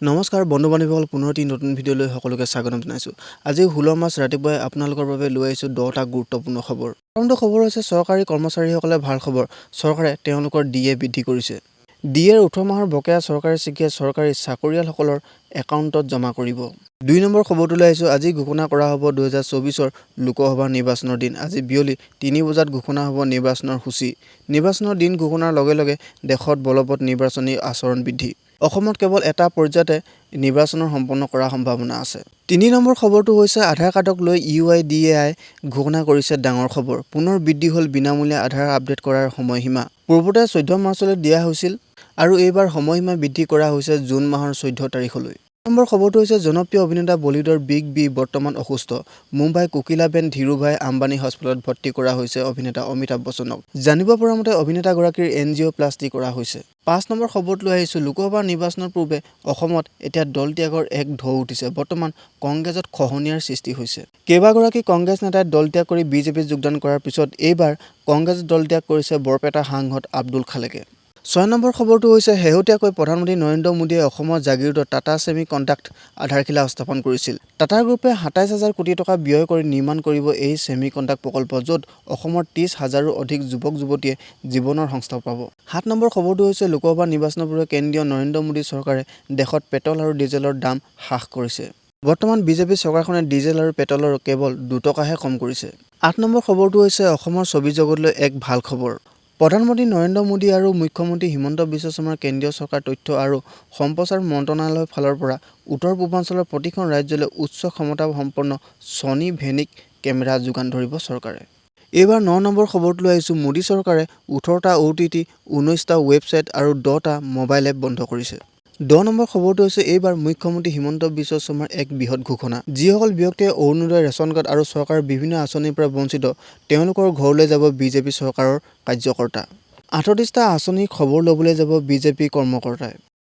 নমস্কাৰ বন্ধু বান্ধৱীসকল পুনৰ এটি নতুন ভিডিঅ'লৈ সকলোকে স্বাগতম জনাইছোঁ। আজি 16 মাৰ্চ ৰাতিপুৱাই আপোনালোকৰ বাবে লৈ আহিছোঁ 10টা গুৰুত্বপূৰ্ণ খবৰ। প্ৰথমটো খবৰ হৈছে চৰকাৰী কৰ্মচাৰীসকলে ভাল খবৰ, চৰকাৰে তেওঁলোকৰ ডিএ বৃদ্ধি কৰিছে। ডিএৰ 18 মাহৰ বকেয়া চৰকাৰী চিকিৎসা চৰকাৰী চাকৰিয়ালসকলৰ একাউণ্টত জমা কৰিব। 2 নম্বৰ খবৰটো লৈ আহিছোঁ। আজি ঘোষণা কৰা হ'ব 2024ৰ লোকসভা নিৰ্বাচনৰ দিন। আজি বিয়লি 3 বজাত ঘোষণা হ'ব নিৰ্বাচনৰ সূচী। নিৰ্বাচনৰ দিন ঘোষণাৰ লগে লগে দেশত বলবৎ নিৰ্বাচনী আচৰণ বৃদ্ধি। অসমত কেৱল এটা পৰ্যায়তে নিৰ্বাচনৰ সম্পন্ন কৰাৰ সম্ভাৱনা আছে। 3 নম্বৰ খবৰটো হৈছে আধাৰ কাৰ্ডক লৈ UIDAI ঘোষণা কৰিছে ডাঙৰ খবৰ। পুনৰ বৃদ্ধি হ'ল বিনামূলীয়া আধাৰ আপডেট কৰাৰ সময়সীমা। পূৰ্বতে 14 মাৰ্চলৈ দিয়া হৈছিল আৰু এইবাৰ সময়সীমা বৃদ্ধি কৰা হৈছে জুন মাহৰ 14 তাৰিখলৈ। 1 নম্বৰ খবৰটো হৈছে জনপ্ৰিয় অভিনেতা বলীউডৰ বিগ বি বৰ্তমান অসুস্থ। মুম্বাই কোকিলাবেন ধীৰুভাই আম্বানী হস্পিটেলত ভৰ্তি কৰা হৈছে অভিনেতা অমিতাভ বচ্চনক। জানিব পৰা মতে অভিনেতাগৰাকীৰ এনজিঅ'প্লাষ্টি কৰা হৈছে। 5 নম্বৰ খবৰটো লৈ আহিছোঁ। লোকসভা নিৰ্বাচনৰ পূৰ্বে অসমত এতিয়া দল ত্যাগৰ এক ঢৌ উঠিছে। বৰ্তমান কংগ্ৰেছত খহনীয়াৰ সৃষ্টি হৈছে। কেইবাগৰাকী কংগ্ৰেছ নেতাই দল ত্যাগ কৰি বিজেপিত যোগদান কৰাৰ পিছত এইবাৰ কংগ্ৰেছত দল ত্যাগ কৰিছে বৰপেটা সাংসদ আব্দুল খালেকে। 6 নম্বৰ খবৰটো হৈছে শেহতীয়াকৈ প্ৰধানমন্ত্ৰী নৰেন্দ্ৰ মোদীয়ে অসমৰ জাগিৰোডত টাটা ছেমি কণ্ডাক্ট আধাৰশিলা স্থাপন কৰিছিল। টাটা গ্ৰুপে 27,000 কোটি টকা ব্যয় কৰি নিৰ্মাণ কৰিব এই ছেমি কণ্ডাক্ট প্ৰকল্প, য'ত অসমৰ 30,000ৰো অধিক যুৱক-যুৱতীয়ে জীৱনৰ সংস্থাপন পাব। 7 নম্বৰ খবৰটো হৈছে লোকসভা নিৰ্বাচনৰ পূৰ্বে কেন্দ্ৰীয় নৰেন্দ্ৰ মোদী চৰকাৰে দেশত পেট্ৰল আৰু ডিজেলৰ দাম হ্ৰাস কৰিছে। বৰ্তমান বিজেপি চৰকাৰখনে ডিজেল আৰু পেট্ৰলৰ কেৱল 2 টকাহে কম কৰিছে। 8 নম্বৰ খবৰটো হৈছে অসমৰ ছবি জগতলৈ এক ভাল খবৰ। প্ৰধানমন্ত্ৰী নৰেন্দ্ৰ মোদী আৰু মুখ্যমন্ত্ৰী হিমন্ত বিশ্ব শৰ্মাৰ কেন্দ্ৰীয় চৰকাৰ তথ্য আৰু সম্প্ৰচাৰ মন্ত্ৰালয়ৰ ফালৰ পৰা উত্তৰ পূৰ্বাঞ্চলৰ প্ৰতিখন ৰাজ্যলৈ উচ্চ ক্ষমতাসম্পন্ন ছনী ভেনিক কেমেৰা যোগান ধৰিব চৰকাৰে। এইবাৰ 9 নম্বৰ খবৰটো লৈ আহিছোঁ। মোদী চৰকাৰে 18টা OTT, 19টা ৱেবছাইট আৰু 10টা মোবাইল এপ বন্ধ কৰিছে। 10 নম্বৰ খবৰটো হৈছে এইবাৰ মুখ্যমন্ত্ৰী হিমন্ত বিশ্ব শৰ্মাৰ এক বৃহৎ ঘোষণা। যিসকল ব্যক্তিয়ে অৰুণোদয়, ৰেচন কাৰ্ড আৰু চৰকাৰৰ বিভিন্ন আঁচনিৰ পৰা বঞ্চিত, তেওঁলোকৰ ঘৰলৈ যাব বিজেপি চৰকাৰৰ কাৰ্যকৰ্তা। 38টা আঁচনিৰ খবৰ ল'বলৈ যাব বিজেপি কৰ্মকৰ্তাই।